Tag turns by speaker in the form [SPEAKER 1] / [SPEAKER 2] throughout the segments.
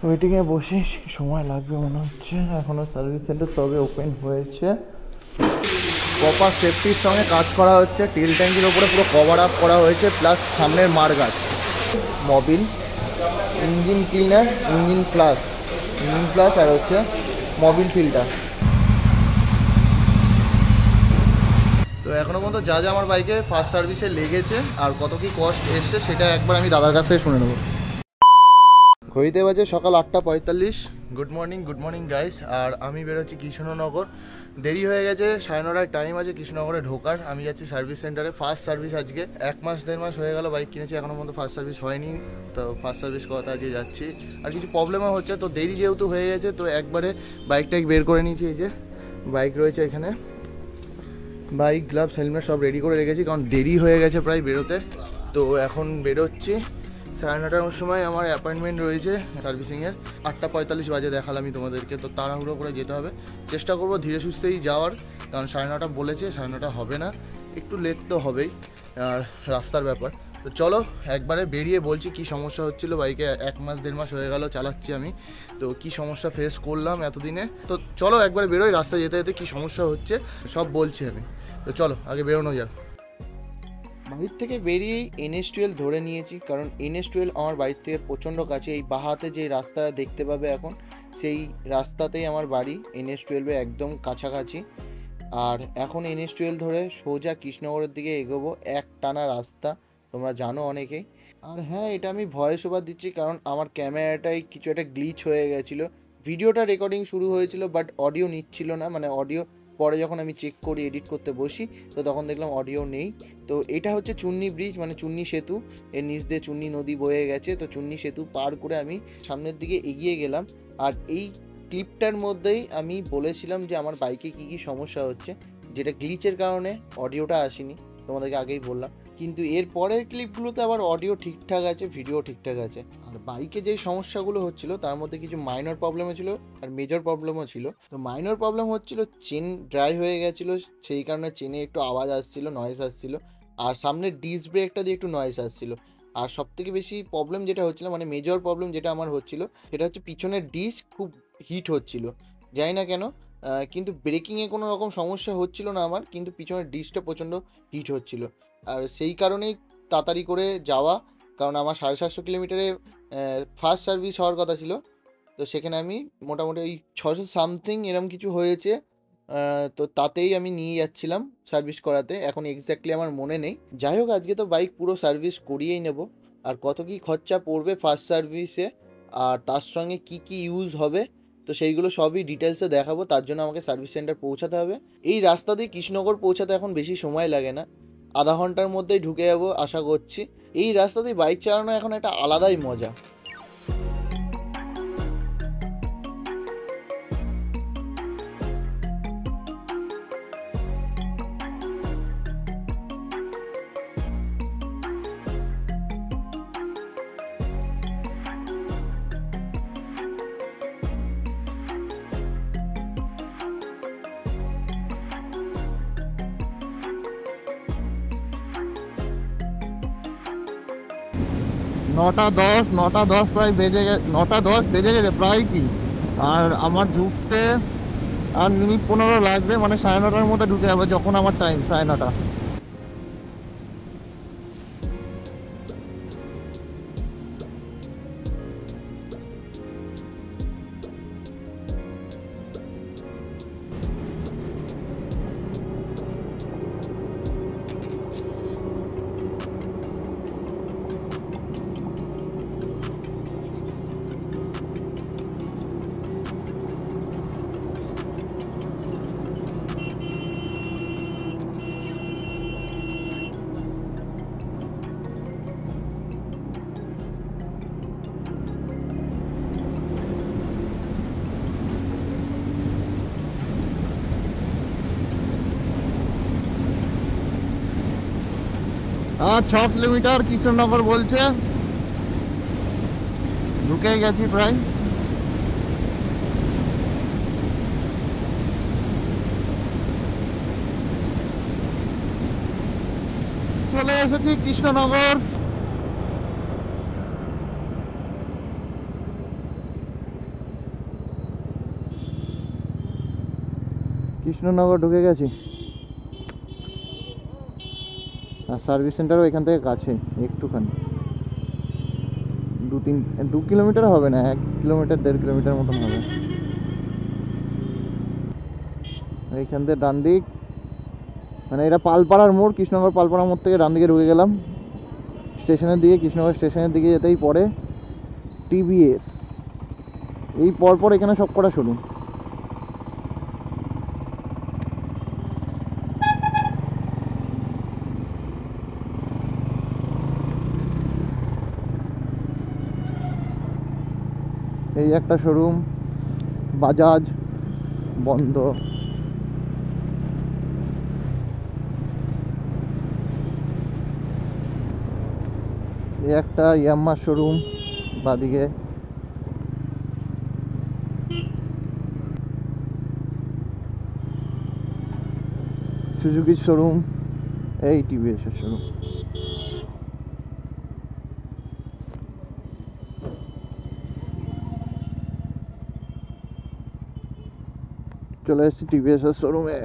[SPEAKER 1] ওয়েটিংয়ে বসে সময় লাগবে মনে হচ্ছে, এখনও সার্ভিস সেন্টার সবে ওপেন হয়েছে। প্রপার সেফটির সঙ্গে কাজ করা হচ্ছে, টিল ট্যাঙ্কির ওপরে পুরো কভার আপ করা হয়েছে, প্লাস সামনের মারগাছ, Mobil, engine cleaner, engine plus আর হচ্ছে মোবিল ফিল্টার। তো এখনও পর্যন্ত যা যা আমার বাইকে ফার্স্ট সার্ভিসে লেগেছে আর কত কী কস্ট এসছে সেটা একবার আমি দাদার কাছ থেকে শুনে নেব। ঘড়িতে বাজে সকাল 8:45। Good morning guys. আর আমি বেরোচ্ছি কৃষ্ণনগর, দেরি হয়ে গেছে, 9:30 টাইম আছে কৃষ্ণনগরে ঢোকার। আমি যাচ্ছি সার্ভিস সেন্টারে, ফার্স্ট সার্ভিস আজকে। 1-1.5 মাস হয়ে গেল বাইক কিনেছি, এখনও পর্যন্ত ফার্স্ট সার্ভিস হয়নি। তো ফার্স্ট সার্ভিস করাতে আজকে যাচ্ছি, আর কিছু প্রবলেমও হচ্ছে, তো দেরি যেহেতু হয়ে গেছে তো একবারে বাইকটাই বের করে নিয়েছি। এই যে বাইক রয়েছে এখানে, বাইক, গ্লাভস, হেলমেট সব রেডি করে রেখেছি, কারণ দেরি হয়ে গেছে প্রায় বেরোতে। তো এখন বেরোচ্ছি। 9:30 সময় আমার অ্যাপয়েন্টমেন্ট রয়েছে সার্ভিসিংয়ের। 8:45 বাজে দেখালাম আমি তোমাদেরকে, তো তাড়াহুড়ো করে যেতে হবে। চেষ্টা করবো ধীরে সুস্থেই যাওয়ার, কারণ 9:30 বলেছে, 9:30 হবে না, একটু লেট তো হবেই, আর রাস্তার ব্যাপার। তো চলো একবারে বেরিয়ে বলছি কি সমস্যা হচ্ছিলো বাইকে। 1-1.5 মাস হয়ে গেল চালাচ্ছি আমি, তো কি সমস্যা ফেস করলাম এতদিনে। তো চলো একবারে বেরোই, রাস্তায় যেতে যেতে কী সমস্যা হচ্ছে সব বলছি আমি। তো চলো আগে বেরোনো যাক। বাড়ির থেকে বেরিয়েই NH12 ধরে নিয়েছি, কারণ NH12 আমার বাড়ির থেকে প্রচণ্ড কাছে। এই বাহাতে যে রাস্তা দেখতে পাবে এখন, সেই রাস্তাতেই আমার বাড়ি, NH12 একদম কাছাকাছি। আর এখন NH12 ধরে সোজা কৃষ্ণনগরের দিকে এগোবো, এক টানা রাস্তা, তোমরা জানো অনেকেই। আর হ্যাঁ, এটা আমি ভয়েস ওভার দিচ্ছি কারণ আমার ক্যামেরাটায় কিছু একটা গ্লিচ হয়ে গেছিলো। ভিডিওটা রেকর্ডিং শুরু হয়েছিল বাট অডিও নিচ্ছিল না, মানে অডিও পরে যখন আমি চেক করি, এডিট করতে বসি, তো তখন দেখলাম অডিও নেই। তো এটা হচ্ছে চুন্নি ব্রিজ, মানে চুন্নি সেতু, এর নিচ দিয়ে চুন্নি নদী বয়ে গেছে। তো চুন্নি সেতু পার করে আমি সামনের দিকে এগিয়ে গেলাম। আর এই ক্লিপটার মধ্যেই আমি বলেছিলাম যে আমার বাইকে কী কী সমস্যা হচ্ছে, যেটা গ্লিচের কারণে অডিওটা আসেনি, তোমাদেরকে আগেই বললাম। কিন্তু এর পরের ক্লিপগুলোতে আবার অডিও ঠিকঠাক আছে, ভিডিও ঠিকঠাক আছে। আর বাইকে যেই সমস্যাগুলো হচ্ছিল তার মধ্যে কিছু মাইনর প্রবলেমও ছিল আর মেজর প্রবলেমও ছিল। তো মাইনর প্রবলেম হচ্ছিল, চেন ড্রাই হয়ে গেছিলো, সেই কারণে চেনে একটু আওয়াজ আসছিল, নয়েজ আসছিল। আর সামনের ডিস্ক ব্রেকটা দিয়ে একটু নয়েজ আসছিল। আর সবথেকে বেশি প্রবলেম যেটা হচ্ছিল, মানে মেজর প্রবলেম যেটা আমার হচ্ছিল, সেটা হচ্ছে পিছনের ডিস্ক খুব হিট হচ্ছিল, জানি না কেন। কিন্তু ব্রেকিংয়ে কোনো রকম সমস্যা হচ্ছিল না আমার, কিন্তু পিছনের ডিস্কটা প্রচণ্ড হিট হচ্ছিল। আর সেই কারণেই তাড়াতাড়ি করে যাওয়া, কারণ আমার 750 কিলোমিটারে ফার্স্ট সার্ভিস হওয়ার কথা ছিল। তো সেখানে আমি মোটামুটি ওই 600 সামথিং এরম কিছু হয়েছে। তো তাতেই আমি নিয়ে যাচ্ছিলাম সার্ভিস করাতে, এখন এক্স্যাক্টলি আমার মনে নেই। যাই হোক, আজকে তো বাইক পুরো সার্ভিস করিয়েই নেব। আর কত কী খরচা পড়বে ফার্স্ট সার্ভিসে, আর তার সঙ্গে কি কি ইউজ হবে, তো সেইগুলো সবই ডিটেলসে দেখাবো। তার জন্য আমাকে সার্ভিস সেন্টার পৌঁছাতে হবে। এই রাস্তা দিয়ে কৃষ্ণনগর পৌঁছাতে এখন বেশি সময় লাগে না, আধা ঘন্টার মধ্যেই ঢুকে যাবো আশা করছি। এই রাস্তাতেই বাইক চালানো এখন একটা আলাদাই মজা। নটা দশ প্রায় বেজে গেছে, 9:10 বেজে গেছে প্রায় কি। আর আমার ঢুকতে আর মিনিট 15 লাগবে, মানে 9:30 মধ্যে ঢুকে যাবে যখন আমার টাইম 9:30। আর 6 কিলোমিটার কৃষ্ণনগর বলছে, ঢুকে গেছি প্রায়। চলে এসেছি কৃষ্ণনগর। কৃষ্ণনগর ঢুকে গেছি, আর সার্ভিস সেন্টারও এখান থেকে কাছে একটুখানি, 2 কিলোমিটার হবে না, 1 কিলোমিটার 1.5 কিলোমিটার মতন হবে। এইখান থেকে ডান দিক, মানে এটা পালপাড়ার মোড়, কৃষ্ণনগর পালপাড়ার মোড় থেকে ডান দিকে ঢুকে গেলাম স্টেশনের দিকে। কৃষ্ণনগর স্টেশনের দিকে যেতেই পরে টিভিএস, এই পরপর এখানে সব কটা শোরুম। এই একটা শোরুম, বাজাজ বন্ধ। এই একটা ইয়ামাহা শোরুম বাদিকে, সুজুকির শোরুম, এই টিভিএস এর শোরুম। চলে এসেছি টিভিএস এর শোরুমে।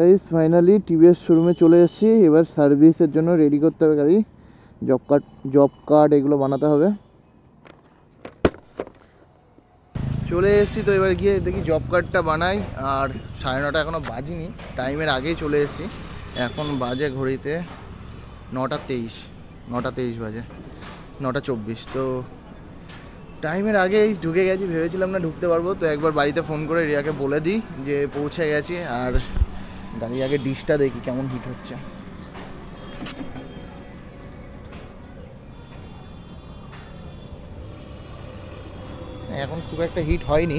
[SPEAKER 1] এই ফাইনালি টিভিএস শোরুমে চলে এসেছি। এবার সার্ভিসের জন্য রেডি করতে হবে গাড়ি, জব কার্ড এগুলো বানাতে হবে। চলে এসেছি, তো এবার গিয়ে দেখি জব কার্ডটা বানাই। আর 9:30 এখনও বাজিনি, টাইমের আগেই চলে এসেছি। এখন বাজে ঘড়িতে 9:23 বাজে, 9:24। তো টাইমের আগেই ঢুকে গেছি, ভেবেছিলাম না ঢুকতে পারবো। তো একবার বাড়িতে ফোন করে রিয়াকে বলে দিই যে পৌঁছে গেছি। আর গাড়ি আগে ডিশটা দেখি কেমন হিট হচ্ছে। এখন খুব একটা হিট হয়নি,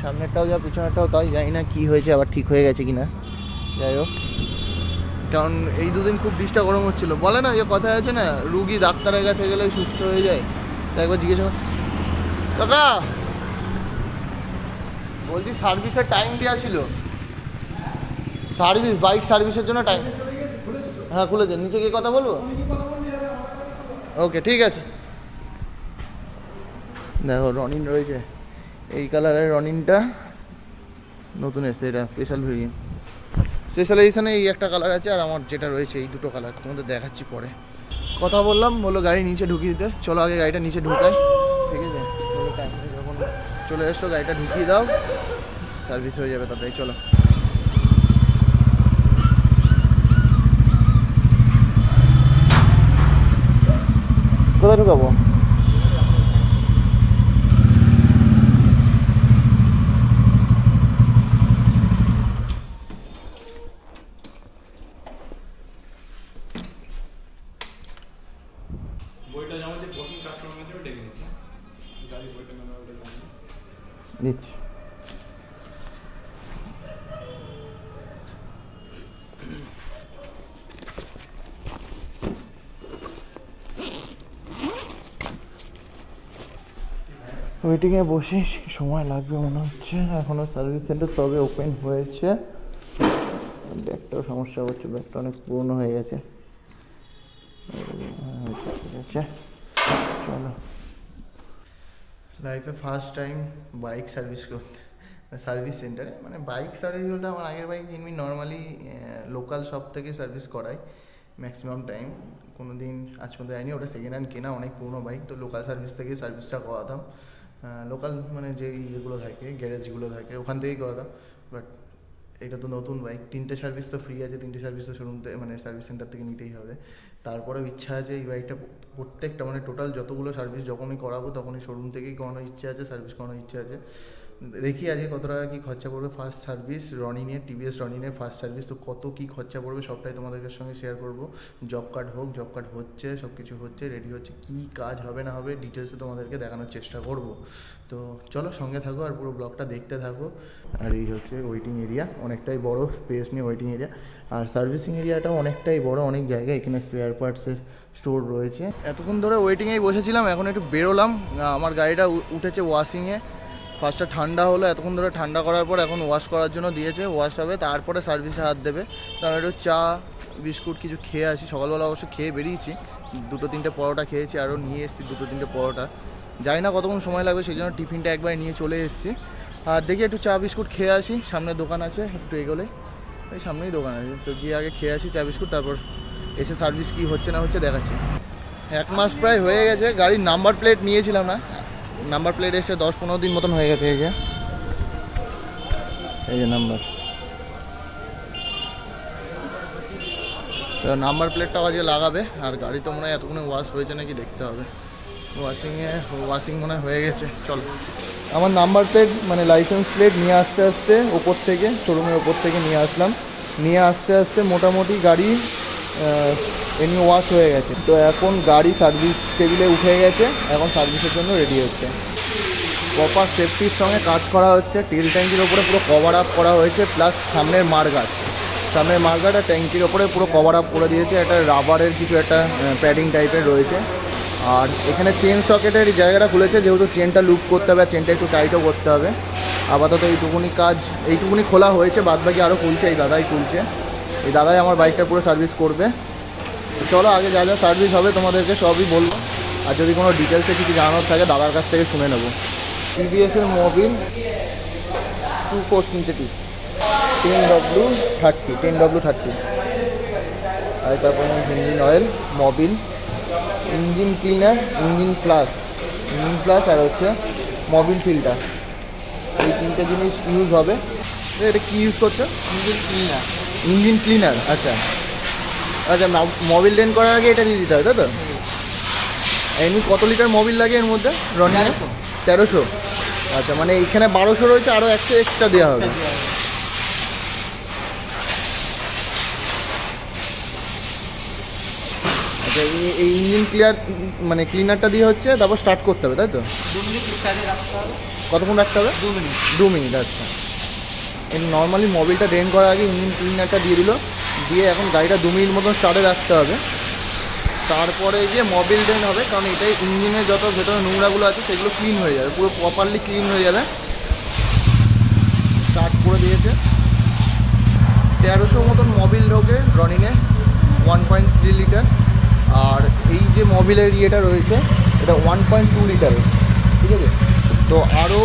[SPEAKER 1] সামনেরটাও যা পিছনেরটাও তাই, জানি না কী হয়েছে, আবার ঠিক হয়ে গেছে কিনা। যাই হোক, কারণ এই দুদিন খুব ডিশটা গরম হচ্ছিলো। বলে না যে কথা আছে না, রুগী ডাক্তারের কাছে গেলে সুস্থ হয়ে যায়। তো একবার জিজ্ঞাসা কর কাকা, বলছি সার্ভিসের টাইম দেওয়া ছিল, সার্ভিস বাইক সার্ভিসের জন্য টাইম। হ্যাঁ খুলেছে, নিচে গিয়ে কথা বলবো। ওকে ঠিক আছে। দেখো রনিন রয়েছে, এই কালারের রনিনটা নতুন এসছে, এটা স্পেশাল ভেরিয়েন্ট। স্পেশাল এডিশনে এই একটা কালার আছে, আর আমার যেটা রয়েছে এই দুটো কালার, তোমাদের দেখাচ্ছি পরে। কথা বললাম, বললো গাড়ি নিচে ঢুকিয়ে দিতে। চলো আগে গাড়িটা নিচে ঢুকাই, ঠিক আছে? টাইম যখন চলে এসছো গাড়িটা ঢুকিয়ে দাও, সার্ভিস হয়ে যাবে তাড়াতাড়ি। চলো কোথায় ঢুকাবো? দিচ্ছি। ওয়েটিংয়ে বসে সময় লাগবে মনে হচ্ছে, এখনও সার্ভিস সেন্টার সবে ওপেন হয়েছে। ব্যাগটাও সমস্যা হচ্ছে, ব্যাগটা অনেক পুরনো হয়ে গেছে। ঠিক আছে চলো। লাইফে ফার্স্ট টাইম বাইক সার্ভিস করতে, সার্ভিস সেন্টারে। মানে বাইক সার্ভিস বলতে আমার আগের বাইক এমনি নর্মালি লোকাল শপ থেকে সার্ভিস করাই ম্যাক্সিমাম টাইম। কোনো দিন আজ পর্যন্ত যায়নি, ওটা সেকেন্ড হ্যান্ড কেনা, অনেক পুরনো বাইক। তো লোকাল সার্ভিস থেকে সার্ভিসটা করাতাম, লোকাল মানে যে ইয়েগুলো থাকে, গ্যারেজগুলো থাকে, ওখান থেকেই করাতাম। বাট এটা তো নতুন বাইক, 3টে সার্ভিস তো ফ্রি আছে, 3টে সার্ভিস তো শোরুম থেকে মানে সার্ভিস সেন্টার থেকে নিতেই হবে। তারপরেও ইচ্ছা আছে এই বাইকটা প্রত্যেকটা মানে টোটাল যতগুলো সার্ভিস যখনই করাবো তখনই শোরুম থেকেই করানোর ইচ্ছে আছে, সার্ভিস করানোর ইচ্ছে আছে। দেখি আজকে কত টাকা কী খরচা পড়বে ফার্স্ট সার্ভিস রনিনের, টিভিএস রনিনের ফার্স্ট সার্ভিস। তো কত কী খরচা পড়বে সবটাই তোমাদের সঙ্গে শেয়ার করবো। জব কার্ড হোক, জব কার্ড হচ্ছে, সব কিছু হচ্ছে, রেডি হচ্ছে, কী কাজ হবে না হবে ডিটেলসে তোমাদেরকে দেখানোর চেষ্টা করব। তো চলো সঙ্গে থাকো আর পুরো ব্লগটা দেখতে থাকো। আর এই হচ্ছে ওয়েটিং এরিয়া, অনেকটাই বড় স্পেস নিয়ে ওয়েটিং এরিয়া। আর সার্ভিসিং এরিয়াটাও অনেকটাই বড়, অনেক জায়গায় এখানে স্পেয়ার পার্টসের স্টোর রয়েছে। এতক্ষণ ধরে ওয়েটিংয়েই বসেছিলাম, এখন একটু বেরোলাম। আমার গাড়িটা উঠেছে ওয়াশিংয়ে, ফার্স্টটা ঠান্ডা হলো, এতক্ষণ ধরে ঠান্ডা করার পর এখন ওয়াশ করার জন্য দিয়েছে, ওয়াশ হবে, তারপরে সার্ভিসে হাত দেবে। তো আমি একটু চা বিস্কুট কিছু খেয়ে আসি, সকালবেলা অবশ্য খেয়ে বেরিয়েছি, 2-3টে পরোটা খেয়েছি, আরও নিয়ে এসেছি 2-3টে পরোটা। জানি না কতক্ষণ সময় লাগবে, সেই জন্য টিফিনটা একবার নিয়ে চলে এসেছি। আর দেখি একটু চা বিস্কুট খেয়ে আসি, সামনে দোকান আছে একটু এগোলে, এই সামনেই দোকান আছে, তো গিয়ে আগে খেয়ে আসি চা বিস্কুট, তারপর এসে সার্ভিস কি হচ্ছে না হচ্ছে দেখাচ্ছি। 1 মাস প্রায় হয়ে গেছে, গাড়ির নাম্বার প্লেট নিয়েছিলাম না, নাম্বার প্লেট এসে 10-15 দিন মতন হয়ে গেছে। এই যে নাম্বার, তো নাম্বার প্লেটটাও আজকে লাগাবে। আর গাড়ি তো মনে হয় এতক্ষণে ওয়াশ হয়েছে নাকি দেখতে হবে, ওয়াশিং মনে হয়ে গেছে। চলো, আমার নাম্বার প্লেট মানে লাইসেন্স প্লেট নিয়ে আসতে আসতে ওপর থেকে, শোরুমের ওপর থেকে নিয়ে আসলাম, নিয়ে আসতে আসতে মোটামুটি গাড়ি এমনি ওয়াশ হয়ে গেছে। তো এখন গাড়ি সার্ভিস টেবিলে উঠে গেছে, এখন সার্ভিসের জন্য রেডি হচ্ছে। প্রপার সেফটির সঙ্গে কাজ করা হচ্ছে, তেল ট্যাঙ্কির ওপরে পুরো কভার আপ করা হয়েছে, প্লাস সামনের মারগার্ড আর ট্যাঙ্কির ওপরে পুরো কভার আপ করে দিয়েছে। একটা রাবারের কিছু একটা প্যাডিং টাইপের রয়েছে। আর এখানে চেন সকেটের এই জায়গাটা খুলেছে, যেহেতু চেনটা লুপ করতে হবে, চেনটা একটু টাইটও করতে হবে। আপাতত এইটুকুনি খোলা হয়েছে, বাদবাকি আরও খুলছে, এই দাদাই খুলছে। এই দাদাই আমার বাইকটা পুরো সার্ভিস করবে। চলো আগে যা যা সার্ভিস হবে তোমাদেরকে সবই বলবো, আর যদি কোনো ডিটেলসে কিছু জানানোর থাকে দাদার কাছ থেকে শুনে নেবো। টিভিএসের মোবিল 24 সিনথেটিক 10W30, আর তারপর engine oil, Mobil, engine cleaner, engine plus আর হচ্ছে মোবিল ফিল্টার, এই 3টে জিনিস ইউজ হবে। এটা কী ইউজ করছো? Engine cleaner. আচ্ছা, মোবিল ড্রেন করার আগে এটা দিয়ে দিতে হয়, তাই তো? এমনি কত লিটার মোবিল লাগে এর মধ্যে? 1300। আচ্ছা, মানে এখানে 1200 রয়েছে, আরও 100 এক্সট্রা দেওয়া হবে। আচ্ছা, এই ইঞ্জিন ক্লিনারটা দিয়ে হচ্ছে তারপর স্টার্ট করতে হবে, তাই তো?
[SPEAKER 2] 2 মিনিট স্টার্টে রাখতে হবে।
[SPEAKER 1] কতক্ষণ রাখতে হবে? 2 মিনিট। আচ্ছা, নর্মালি মোবিলটা ড্রেন করার আগে ইঞ্জিন ক্লিনারটা দিয়ে দিয়ে এখন গাড়িটা 2 মিনিট মতন স্টার্টে রাখতে হবে। তারপরে গিয়ে মোবিল ড্রেন হবে, কারণ এটাই ইঞ্জিনের যত ভেতরে নোংরাগুলো আছে সেগুলো ক্লিন হয়ে যাবে, পুরো প্রপারলি ক্লিন হয়ে যাবে। স্টার্ট করে দিয়েছে। 1300 মতন মোবিল ঢোকে রনিংয়ে, 1.3 লিটার। আর এই যে মোবিলের ইয়েটা রয়েছে এটা 1.2 লিটারের, ঠিক আছে? তো আরও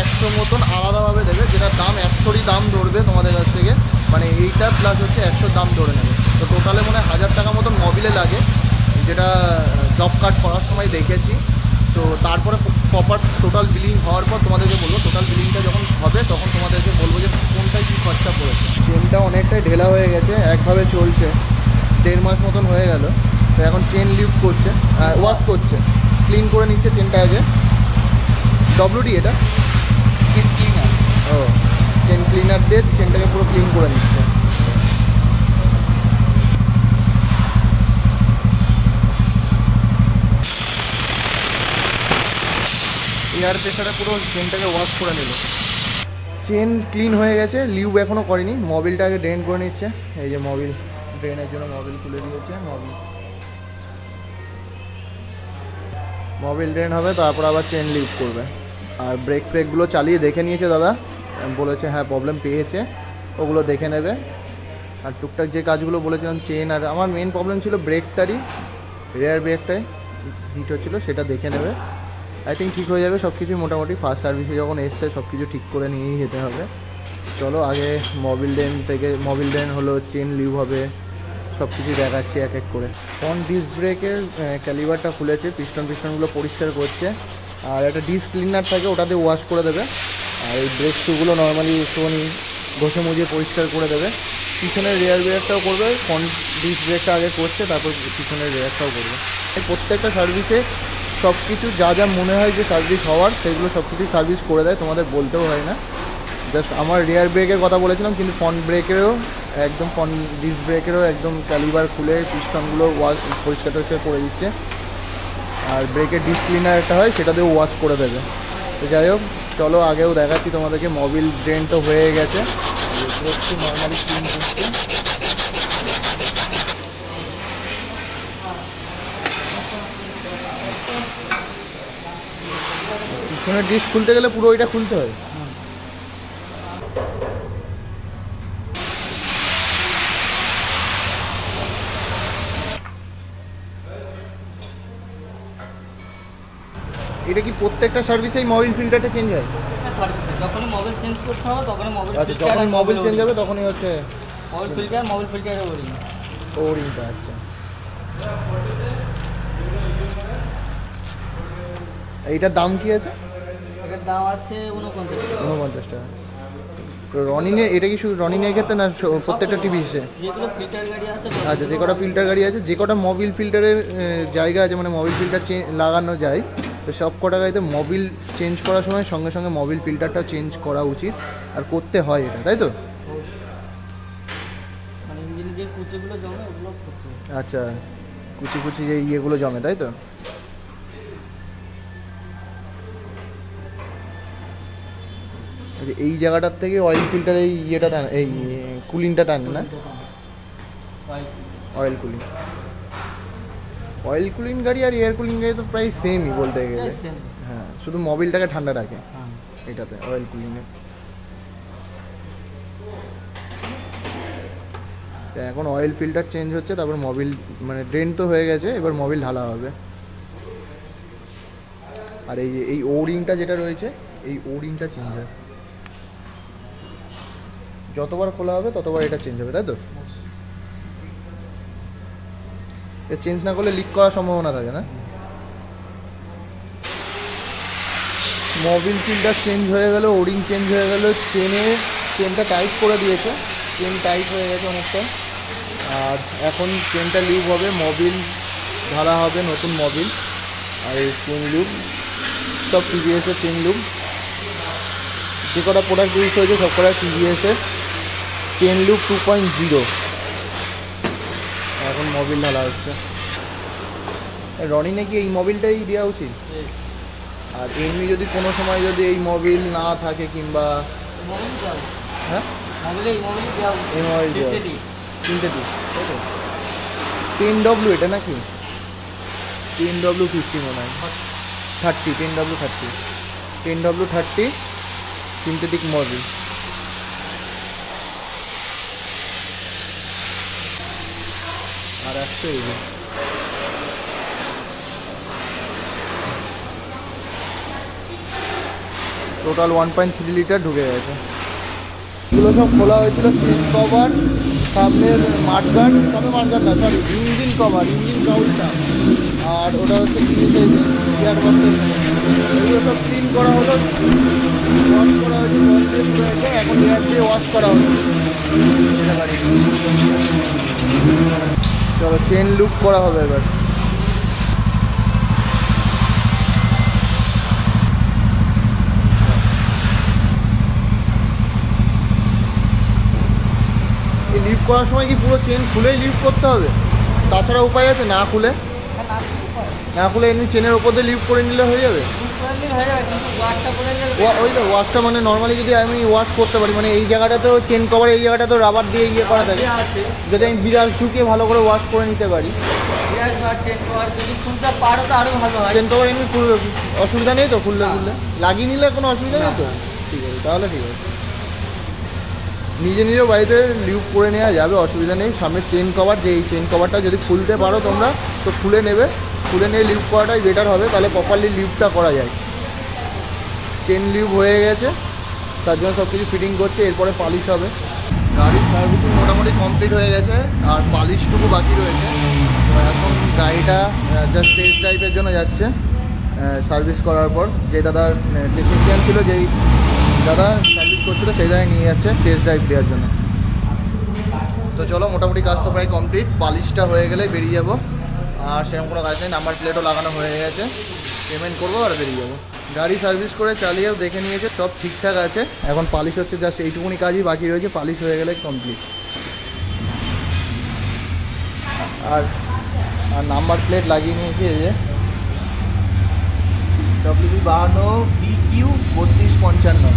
[SPEAKER 1] 100 মতন আলাদাভাবে দেবে, যেটার দাম 100রই দাম ধরবে তোমাদের কাছ থেকে, মানে এইটা প্লাস হচ্ছে 100 দাম ধরে নেবে। তো টোটালে মনে হয় 1000 টাকা মতন মোবিলে লাগে, যেটা জব কার্ড করার সময় দেখেছি। তো তারপরে প্রপার টোটাল বিলিং হওয়ার পর তোমাদেরকে বলবো, টোটাল বিলিংটা যখন হবে তখন তোমাদেরকে বলবো যে কোনটায় কী খরচা পড়েছে। চেনটা অনেকটাই ঢেলা হয়ে গেছে, একভাবে চলছে, 1.5 মাস মতন হয়ে গেল। তো এখন চেন লিফট করছে, ওয়াশ করছে, ক্লিন করে নিচ্ছে চেনটা আগে। WD এটা
[SPEAKER 2] চেন ক্লিনার।
[SPEAKER 1] ও, চেন ক্লিনার দিয়ে চেনটাকে পুরো ক্লিন করে নিচ্ছে। এয়ার প্রেশারে পুরো চেনটাকে ওয়াশ করে নিল। চেন ক্লিন হয়ে গেছে, লিউব এখনও করেনি। মোবিলটা আগে ড্রেন করে নিচ্ছে। এই যে মোবিল ড্রেনের জন্য মোবিল খুলে দিয়েছে। মোবিল ড্রেন হবে, তারপর আবার চেন লিভ করবে। আর ব্রেকগুলো চালিয়ে দেখে নিয়েছে দাদা, বলেছে হ্যাঁ প্রবলেম পেয়েছে, ওগুলো দেখে নেবে। আর টুকটাক যে কাজগুলো বলেছিলাম চেন, আর আমার মেন প্রবলেম ছিল ব্রেকটারই, রেয়ার ব্রেকটাই হিট হচ্ছিলো, সেটা দেখে নেবে। আই থিঙ্ক ঠিক হয়ে যাবে সব কিছু মোটামুটি। ফার্স্ট সার্ভিসে যখন এসছে সব কিছু ঠিক করে নিয়েই যেতে হবে। চলো আগে মোবিল ড্রেন হলো, চেন লিভ হবে, সব কিছু দেখাচ্ছি এক এক করে। ফ্রন্ট ডিস্ক ব্রেকের ক্যালিভারটা খুলেছে, পিস্টনগুলো পরিষ্কার করছে। আর একটা ডিস্ক ক্লিনার থাকে, ওটাতে ওয়াশ করে দেবে। আর এই ব্রেক শুগুলো নর্মালি একটুখানি ঘষে মুজিয়ে পরিষ্কার করে দেবে। পিছনের রেয়ার ব্রেকটাও করবে, ফ্রন্ট ডিস্ক ব্রেকটা আগে করছে, তারপর পিছনের রেয়ারটাও করবে। প্রত্যেকটা সার্ভিসে সব কিছু যা যা মনে হয় যে সার্ভিস হওয়ার সেগুলো সব কিছুই সার্ভিস করে দেয়, তোমাদের বলতেও হয় না। জাস্ট আমার রেয়ার ব্রেকের কথা বলেছিলাম, কিন্তু ফ্রন্ট ব্রেকেরও একদম, ফ্রন্ট ডিস্ক ব্রেকেরও একদম ক্যালিভার খুলে পিস্টনগুলো ওয়াশ পরিষ্কার করে দিচ্ছে। আর ব্রেকের ডিস্ক ক্লিনার একটা হয়, সেটা দিয়েও ওয়াশ করে দেবে। তো যাই হোক, চলো আগেও দেখাচ্ছি তোমাদেরকে। মোবিল ড্রেন তো হয়ে গেছে, একটু নর্মালি ক্লিন করছে। পিছনের ডিস্ক খুলতে গেলে পুরো ওইটা খুলতে হয়। এটা কি প্রত্যেকটা সার্ভিসেই মোবিল ফিল্টারটা চেঞ্জ হয়?
[SPEAKER 2] যখনই মোবাইল চেঞ্জ করতে হবে তখনই মোবাইল
[SPEAKER 1] আচ্ছা, যখন মোবিল চেঞ্জ হবে তখনই হচ্ছে
[SPEAKER 2] মোবাইল ফিল্টারের ওরিং।
[SPEAKER 1] ওরিংটা। আচ্ছা, এইটার দাম কি আছে?
[SPEAKER 2] এটার দাম আছে 49
[SPEAKER 1] টাকা। তো রনিনে এটা কি শুধু রনিনের ক্ষেত্রে না প্রত্যেকটা টিভিসে?
[SPEAKER 2] যেগুলো ফিল্টার গাড়ি আছে।
[SPEAKER 1] আচ্ছা, যে কটা ফিল্টার গাড়ি আছে, যে কটা মোবিল ফিল্টারের জায়গা আছে, মানে মোবিল ফিল্টার লাগানো যায়, তো সব কটা গাড়িতে মোবিল চেঞ্জ করার সময় সঙ্গে সঙ্গে মোবিল ফিল্টারটাও চেঞ্জ করা উচিত আর করতে হয় এটা, তাই তো?
[SPEAKER 2] মানে ইঞ্জিনে যে কুচিগুলো জমে ওগুলো করতে হবে।
[SPEAKER 1] আচ্ছা, কুচি কুচি যে ইয়েগুলো জমে, তাই তো? এই জায়গাটার থেকে অয়েল ফিল্টার এই ইয়েটা টানে, এই কুলিংটা টানে না? Oil cooling. অয়েল কুলিং গাড়ি আর এয়ার কুলিং গাড়ি তো প্রায় সেমই বলতে গেলে। হ্যাঁ, শুধু মোবিলটাকে ঠান্ডা রাখে এটাতে, অয়েল কুলিংয়ে। এখন অয়েল ফিল্টার চেঞ্জ হচ্ছে, তারপর মোবিল মানে ড্রেন তো হয়ে গেছে, এবার মোবিল ঢালা হবে। আর এই যে এই ওরিংটা যেটা রয়েছে, এই ওরিংটা চেঞ্জ হয়, যতবার খোলা হবে ততবার এটা চেঞ্জ হবে, তাই তো? চেঞ্জ না করলে লিক করার সম্ভাবনা থাকে না? মোবিল ফিল্টার চেঞ্জ হয়ে গেল, ওরিং চেঞ্জ হয়ে গেল, চেনটা টাইট করে দিয়েছে, চেন টাইট হয়ে গেছে অনেকটা। আর এখন চেনটা লিভ হবে, মোবিল ঢালা হবে, নতুন মোবিল। আর এই চেন লুপ সব টিভিএসের চেন লুপ, যে কটা প্রোডাক্ট ইউজ হয়েছে সব কটা টিভিএসের চেন লুপ 2.0। এখন মোবিল ঢালা হচ্ছে। রনিনে কি এই মোবিলটাই দেওয়া উচিত? আর এমনি যদি কোনো সময় যদি এই মোবিল না থাকে কিংবা হ্যাঁ এই মোবিল দেওয়া 10W এটা নাকি 10W50 মনে হয় 10W30 সিনথেটিক মোবিল। আর আসছে এই যে টোটাল 1.3 লিটার ঢুকে গেছে। এগুলো সব খোলা হয়েছিল, সিট কভার, সামনের মাঠগার্ড, না সরি ইঞ্জিন কভার, ইঞ্জিন কাউলটা, আর ওটা হচ্ছে গিয়ার বক্সের। এগুলো সব ক্লিন করা হলো, ওয়াশ করা হয়েছে, এখন এয়ার দিয়ে ওয়াশ করা হচ্ছে। চলো চেন লুপ করা হবে এবার। এই লিফট করার সময় কি পুরো চেন খুলেই লিফট করতে হবে? তাছাড়া উপায় আছে? না খুলে এমনি চেনের ওপর দিয়ে লিফট করে নিলে হয়ে যাবে? ওই তো ওয়াশটা মানে নর্মালি যদি আমি ওয়াশ করতে পারি, মানে এই জায়গাটাতেও চেন কভার, এই জায়গাটা তো রাবার দিয়ে ইয়ে করা থাকে, যদি আমি বিরাট ঢুকে ভালো করে ওয়াশ করে নিতে পারি। চেন কভার এমনি অসুবিধা নেই তো? খুললে লাগিয়ে নিলে কোনো অসুবিধা নেই তো? ঠিক আছে, তাহলে ঠিক আছে, নিজেও বাড়িতে লিফট করে নেওয়া যাবে, অসুবিধা নেই। সামনে চেন কভার, যে এই চেন কভারটা যদি খুলতে পারো তোমরা তো খুলে নিয়ে লিফট করাটাই বেটার হবে, তাহলে প্রপারলি লিফটটা করা যায়। চেন লিফট হয়ে গেছে, তার জন্য সব কিছু ফিটিং করছে, এরপরে পালিশ হবে। গাড়ির সার্ভিসিং মোটামুটি কমপ্লিট হয়ে গেছে, আর পালিশটুকু বাকি রয়েছে। তো এখন গাড়িটা জাস্ট টেস্ট ড্রাইভের জন্য যাচ্ছে। সার্ভিস করার পর যে দাদা টেকনিশিয়ান ছিল, যেই দাদা সার্ভিস করছিলো, সেই জায়গায় নিয়ে যাচ্ছে টেস্ট ড্রাইভ দেওয়ার জন্য। তো চলো, মোটামুটি কাজ তো প্রায় কমপ্লিট, পালিশটা হয়ে গেলে বেরিয়ে যাবো। আর সেরকম কোনো কাজ নেই, নাম্বার প্লেটও লাগানো হয়ে গেছে, পেমেন্ট করবো আর বেরিয়ে যাবো। গাড়ি সার্ভিস করে চালিয়েও দেখে নিয়েছে, সব ঠিকঠাক আছে। এখন পালিশ হচ্ছে, জাস্ট এইটুকুনি কাজই বাকি রয়েছে, পালিশ হয়ে গেলে কমপ্লিট। আর নাম্বার প্লেট লাগিয়ে নিয়েছি, এই যে WB52 BQ 3255।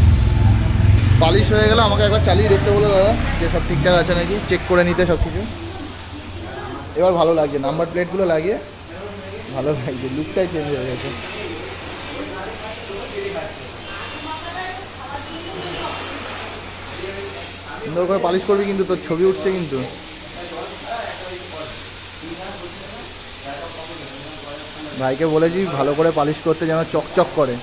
[SPEAKER 1] পালিশ হয়ে গেলে আমাকে একবার চালিয়ে দেখতে বলো দাদা, যে সব ঠিকঠাক আছে নাকি, চেক করে নিতে সব কিছু। এবার ভালো লাগছে, নাম্বার প্লেটগুলো লাগিয়ে ভালো লাগছে, লুকটাই চেঞ্জ হয়ে গেছে। সুন্দর করে পালিশ করবি কিন্তু, তোর ছবি উঠছে কিন্তু। ভাইকে বলেছি ভালো করে পালিশ করতে যেন চকচক করে।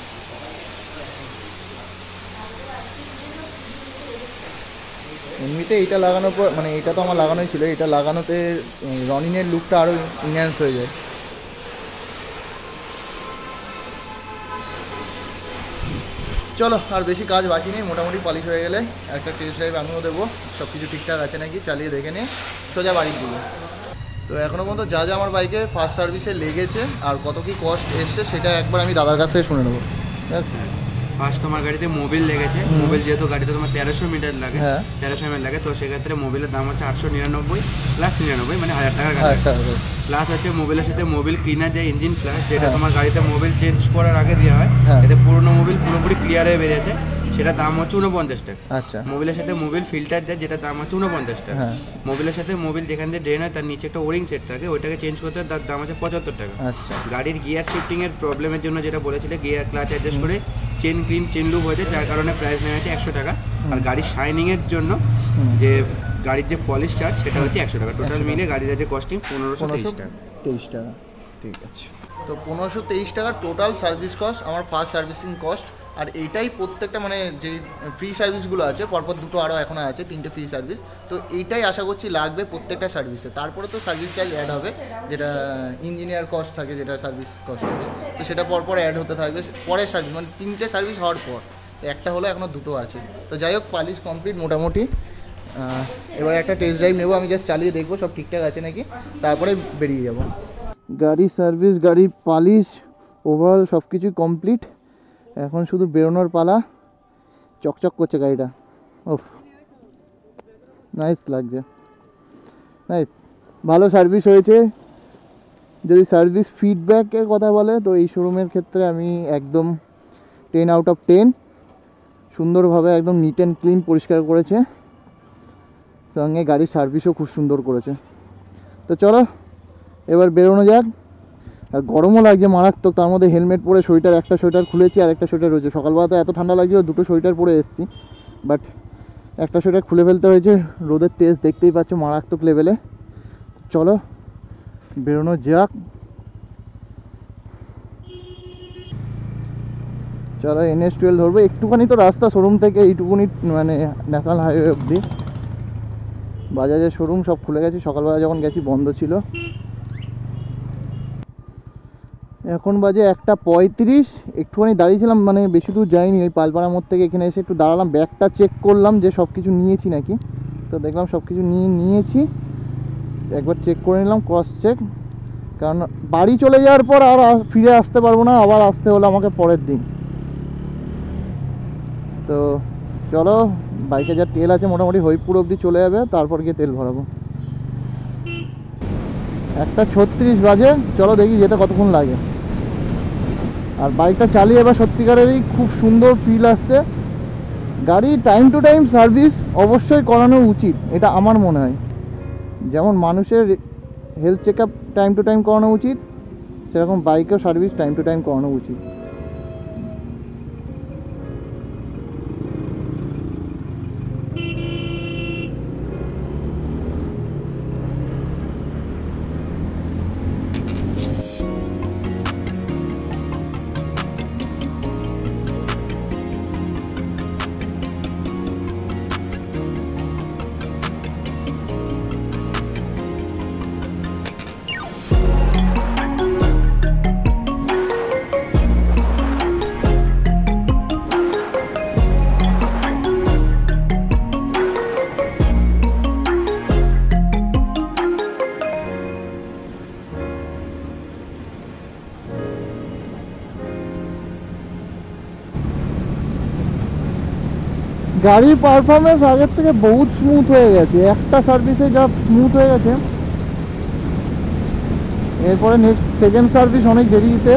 [SPEAKER 1] এমনিতে এইটা লাগানোর পর মানে এটা তো আমার লাগানোই ছিল, এটা লাগানোতে রনিনের লুকটা আরও ইনহ্যান্স হয়ে যায়। চলো আর বেশি কাজ বাকি নেই, মোটামুটি পালিশ হয়ে গেলে একটা টেস্ট ড্রাইভ আমিও দেবো, সব কিছু ঠিকঠাক আছে নাকি চালিয়ে দেখে নিয়ে সোজা বাড়ি দিবো। তো এখনও পর্যন্ত যা যা আমার বাইকে ফার্স্ট সার্ভিসে লেগেছে আর কত কী কস্ট এসছে সেটা একবার আমি দাদার কাছ থেকে শুনে নেবো।
[SPEAKER 3] ফার্স্ট তোমার গাড়িতে মোবিল লেগেছে, মোবিল যেহেতু গাড়িতে তোমার 1300 মিটার লাগে, 1300 ml লাগে, তো সেক্ষেত্রে মোবিলের দাম হচ্ছে 899 প্লাস 99 মানে 1000 টাকার গাড়ি। প্লাস হচ্ছে মোবিলের সাথে মোবিল ক্লিনার যে ইঞ্জিন ফ্ল্যাশ, যেটা তোমার গাড়িতে মোবিল চেঞ্জ করার আগে দেওয়া হয়, এতে পুরোনো মোবিল পুরোপুরি ক্লিয়ার হয়ে বেরিয়েছে, সেটা দাম হচ্ছে 49 টাকা।
[SPEAKER 1] আচ্ছা। মোবিলের
[SPEAKER 3] সাথে মোবিল ফিল্টার দেয়, যেটা দাম হচ্ছে 49 টাকা। মোবিলের সাথে মোবিল যেখান দিয়ে ড্রেন হয় তার নিচে একটা ওরিং সেট থাকে, ওইটাকে চেঞ্জ করতে তার দাম আছে 75 টাকা।
[SPEAKER 1] আচ্ছা।
[SPEAKER 3] গাড়ির গিয়ার শিফটিং এর প্রবলেমের জন্য যেটা বলেছিলে, গিয়ার ক্লাচ অ্যাডজাস্ট করে চেন ক্লিন চেন লুপ হয়েছে, যার কারণে প্রাইস নেওয়া হয়েছে 100 টাকা। আর গাড়ির শাইনিং এর জন্য যে গাড়ির যে পলিশ চার্জ সেটা হচ্ছে 100 টাকা। টোটাল মিলে গাড়ির যে কস্টিং 1523 টাকা।
[SPEAKER 1] ঠিক আছে। তো 1523 টাকা টোটাল সার্ভিস কস্ট আমার ফার্স্ট সার্ভিসিং কস্ট। আর এইটাই প্রত্যেকটা মানে যেই ফ্রি সার্ভিসগুলো আছে, পরপর দুটো আরও এখনও আছে 3টে ফ্রি সার্ভিস, তো এইটাই আশা করছি লাগবে প্রত্যেকটা সার্ভিসে। তারপরে তো সার্ভিস চার্জ অ্যাড হবে, যেটা ইঞ্জিনিয়ার কস্ট থাকে, যেটা সার্ভিস কস্ট থাকে, তো সেটা পরপর অ্যাড হতে থাকবে পরের সার্ভিস, মানে 3টে সার্ভিস হওয়ার পর। একটা হলো, এখনও দুটো আছে। তো যাই হোক, পালিশ কমপ্লিট মোটামুটি। এবার একটা টেস্ট ড্রাইভ নেবো, আমি জাস্ট চালিয়ে দেখবো সব ঠিকঠাক আছে নাকি, তারপরে বেরিয়ে যাব। গাড়ির সার্ভিস, গাড়ির পালিশ, ওভারঅল সব কিছুই কমপ্লিট। এখন শুধু বেরোনোর পালা। চকচক করছে গাড়িটা, ওফ নাইস লাগছে, নাইস, ভালো সার্ভিস হয়েছে। যদি সার্ভিস ফিডব্যাকের কথা বলে তো এই শোরুমের ক্ষেত্রে আমি একদম 10 আউট অফ 10। সুন্দরভাবে একদম নিট অ্যান্ড ক্লিন পরিষ্কার করেছে, সঙ্গে গাড়ির সার্ভিসও খুব সুন্দর করেছে। তো চলো এবার বেরোনো যাক। আর গরমও লাগছে মারাত্মক, তার মধ্যে হেলমেট পরে সোয়েটার, একটা সোয়েটার খুলেছি আর একটা সোয়েটার রয়েছে। সকালবেলা তো এত ঠান্ডা লাগছিল, দুটো সোয়েটার পরে এসেছি, বাট একটা সোয়েটার খুলে ফেলতে হয়েছে। রোদের তেজ দেখতেই পাচ্ছ মারাত্মক লেভেলে। চলো বেরোনো যাক। চলো NH12 ধরবো, একটুখানি তো রাস্তা শোরুম থেকে এইটুকুনি, মানে ন্যাশনাল হাইওয়ে অবধি। বাজাজের শোরুম সব খুলে গেছে, সকালবেলা যখন গেছি বন্ধ ছিল। এখন বাজে 1:35। একটুখানি দাঁড়িয়েছিলাম, মানে বেশি দূর যাইনি, ওই পালপাড়া মোড় থেকে এখানে এসে একটু দাঁড়ালাম, ব্যাগটা চেক করলাম যে সব কিছু নিয়েছি নাকি। তো দেখলাম সব কিছু নিয়েছি, একবার চেক করে নিলাম, ক্রস চেক। কারণ বাড়ি চলে যাওয়ার পর আর ফিরে আসতে পারবো না, আবার আসতে হলো আমাকে পরের দিন। তো চলো, বাইকে যা তেল আছে মোটামুটি হরিপুর অবধি চলে যাবে, তারপর গিয়ে তেল ভরাবো। 1:36 বাজে, চলো দেখি যেতে কতক্ষণ লাগে। আর বাইকটা চালিয়ে এবার সত্যিকারেরই খুব সুন্দর ফিল আসছে। গাড়ি টাইম টু টাইম সার্ভিস অবশ্যই করানো উচিত, এটা আমার মনে হয়। যেমন মানুষের health check up time to time করানো উচিত, সেরকম বাইকেও সার্ভিস টাইম টু টাইম করানো উচিত। গাড়ির পারফরমেন্স আগের থেকে বহুত স্মুথ হয়ে গেছে, একটা সার্ভিসে যা স্মুথ হয়ে গেছে, এরপরে নেক্সট সেকেন্ড সার্ভিস অনেক দেরিতে।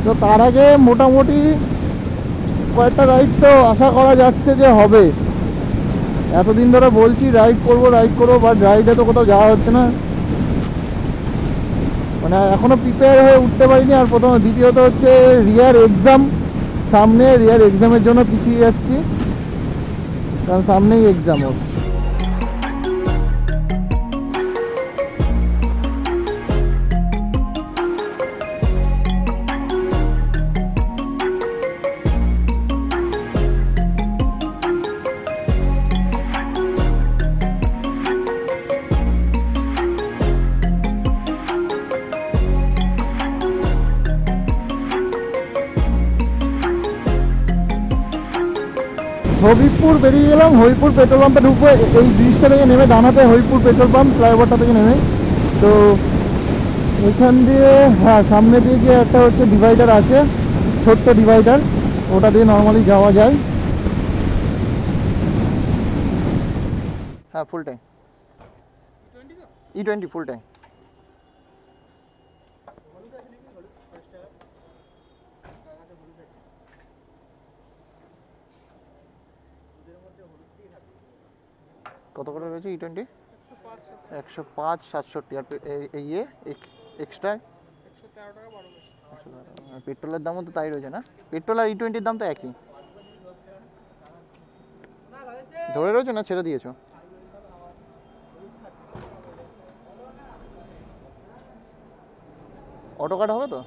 [SPEAKER 1] তো তার আগে মোটামুটি কয়েকটা রাইড তো আশা করা যাচ্ছে যে হবে। এতদিন ধরে বলছি রাইড করবো বাট রাইডে তো কোথাও যাওয়া হচ্ছে না, মানে এখনও প্রিপেয়ার হয়ে উঠতে পারিনি। আর দ্বিতীয়ত হচ্ছে রিয়ার এক্সাম সামনে, রিয়ার এক্সামের জন্য পিছিয়ে যাচ্ছি, কারণ সামনেই এক্সাম হবে। হবিবপুর বেরিয়ে গেলাম, হবিবপুর পেট্রোল পাম্পে ঢুকবো। এই ব্রিজটা থেকে নেমে ডানাতে হবিবপুর পেট্রোল পাম্প, ফ্লাইওভারটা থেকে নেমে। তো এখান দিয়ে হ্যাঁ সামনে দিয়ে গিয়ে একটা হচ্ছে ডিভাইডার আছে, ছোট্ট ডিভাইডার, ওটা দিয়ে নর্মালি যাওয়া যায়। হ্যাঁ full tank, E20 full tank. কত করে রয়েছে E20? 105 67। আর এই এক্সট্রা 113 টাকা। পেট্রোলের দামও তো তাই রয়েছে না? পেট্রোল আর E20 দাম তো একই ধরে রয়েছে না ছেড়ে দিয়েছো? অটো কাট হবে তো?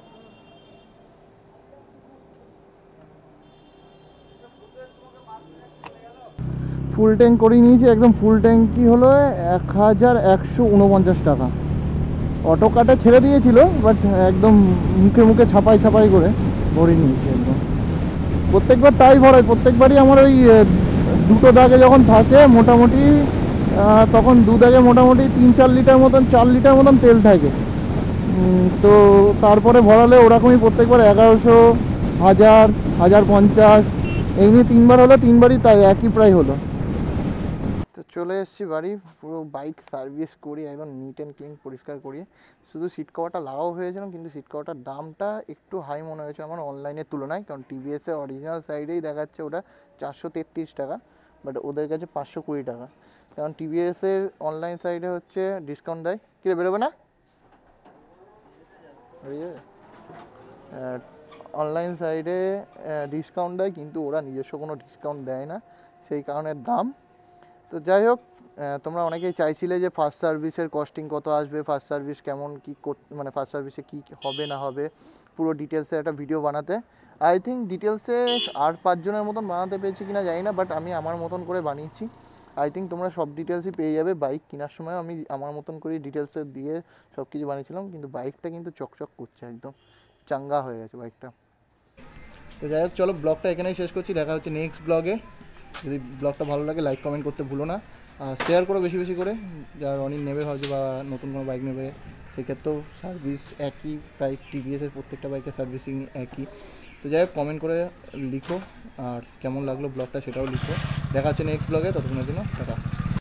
[SPEAKER 1] ফুল ট্যাঙ্ক করে নিয়েছি, একদম ফুল ট্যাঙ্কি হলো 1149 টাকা। অটো কাটে ছেড়ে দিয়েছিল, বাট একদম মুখে মুখে ছাপাই ছাপাই করে ভরে নিয়েছি একদম। প্রত্যেকবার তাই ভরাই, প্রত্যেকবারই আমার ওই দুটো দাগে যখন থাকে মোটামুটি, তখন দু দাগে মোটামুটি 3-4 লিটার মতন, 4 লিটার মতন তেল থাকে। তো তারপরে ভরালে ওরকমই প্রত্যেকবার 1100, 1000, 1050 এমনি 3বার হলো, 3বারই তাই একই প্রায় হলো। তো চলে এসেছি বাড়ি, পুরো বাইক সার্ভিস করি একদম নিট অ্যান্ড ক্লিন পরিষ্কার করি। শুধু সিট কভারটা লাগাও হয়েছিল, কিন্তু সিট কভারটার দামটা একটু হাই মনে হয়েছে আমার অনলাইনের তুলনায়, কারণ টিভিএসের অরিজিনাল সাইডেই দেখাচ্ছে ওটা 433 টাকা, বাট ওদের কাছে 520 টাকা। কারণ টিভিএসের অনলাইন সাইডে হচ্ছে ডিসকাউন্ট দেয়। কিরে বেরোবে না? অনলাইন সাইডে ডিসকাউন্ট দেয়, কিন্তু ওরা নিজস্ব কোনো ডিসকাউন্ট দেয় না, সেই কারণে দাম। তো যাই হোক, তোমরা অনেকেই চাইছিলে যে ফার্স্ট সার্ভিসের কস্টিং কত আসবে, ফার্স্ট সার্ভিস কেমন কী মানে ফার্স্ট সার্ভিসে কী হবে না হবে পুরো ডিটেলসে একটা ভিডিও বানাতে। আই থিঙ্ক ডিটেলসে আর 5 জনের মতন বানাতে পেরেছি কিনা জানি না, বাট আমি আমার মতন করে বানিয়েছি। আই থিঙ্ক তোমরা সব ডিটেলসই পেয়ে যাবে। বাইক কেনার সময় আমি আমার মতন করে ডিটেলসে দিয়ে সব কিছু বানিয়েছিলাম, কিন্তু বাইকটা কিন্তু চকচক করছে, একদম চাঙ্গা হয়ে গেছে বাইকটা। তো যাই হোক, চলো ব্লগটা এখানেই শেষ করছি, দেখা হচ্ছে নেক্সট ব্লগে। যদি ব্লগটা ভালো লাগে লাইক কমেন্ট করতে ভুলো না, আর শেয়ার করো বেশি বেশি করে। যারা রনির নেবে ভাবছে বা নতুন কোনো বাইক নেবে, সেক্ষেত্রেও সার্ভিস একই, প্রায় টিভিএসের প্রত্যেকটা বাইকের সার্ভিসিং একই। তো যাই হোক, কমেন্ট করে লিখো, আর কেমন লাগলো ব্লগটা সেটাও লিখো। দেখা হচ্ছে নেক্সট ব্লগে, ততক্ষণের জন্য টাটা।